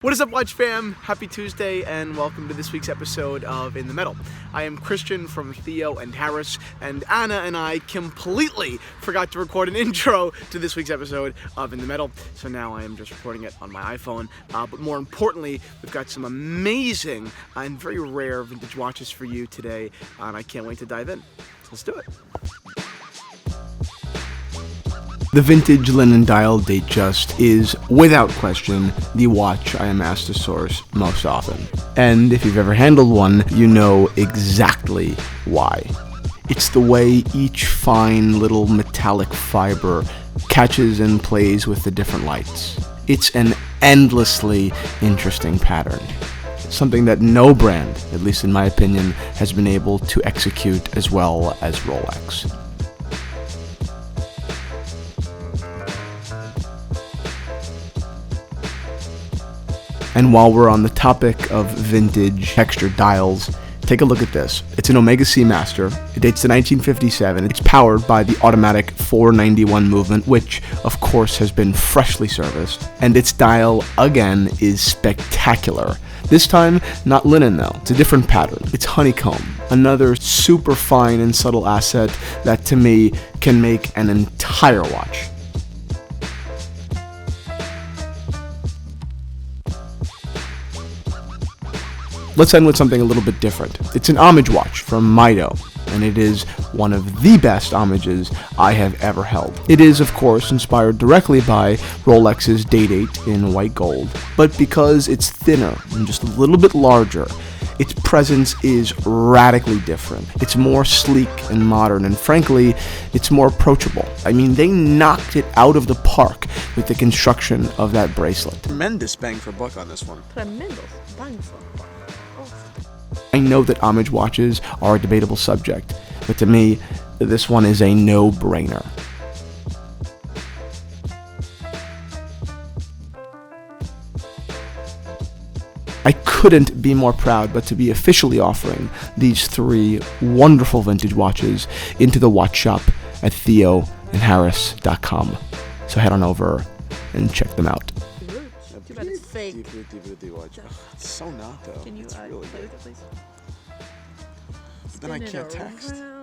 What is up, Watch fam? Happy Tuesday and welcome to this week's episode of In the Metal. I am Christian from Theo and Harris, and Anna and I completely forgot to record an intro to this week's episode of In the Metal, so now I am just recording it on my iPhone. But more importantly, we've got some amazing and very rare vintage watches for you today, and I can't wait to dive in. So let's do it. The Vintage Linen Datejust is, without question, the watch I am asked to source most often. And if you've ever handled one, you know exactly why. It's the way each fine little metallic fiber catches and plays with the different lights. It's an endlessly interesting pattern. Something that no brand, at least in my opinion, has been able to execute as well as Rolex. And while we're on the topic of vintage textured dials, take a look at this. It's an Omega Seamaster. It dates to 1957. It's powered by the automatic 491 movement, which, of course, has been freshly serviced. And its dial, again, is spectacular. This time, not linen though. It's a different pattern. It's honeycomb, another super fine and subtle asset that, to me, can make an entire watch. Let's end with something a little bit different. It's an homage watch from Mido, and it is one of the best homages I have ever held. It is, of course, inspired directly by Rolex's Day-Date in white gold, but because it's thinner and just a little bit larger, its presence is radically different. It's more sleek and modern, and frankly, it's more approachable. I mean, they knocked it out of the park with the construction of that bracelet. Tremendous bang for buck on this one. Tremendous bang for buck. I know that homage watches are a debatable subject, but to me, this one is a no-brainer. I couldn't be more proud but to be officially offering these three wonderful vintage watches into the watch shop at theoandharris.com. So head on over and check them out. Too bad it's fake. DVD watch. It's so not though. Can you it's really play good. with it, please? Then I Spin it can't text. around.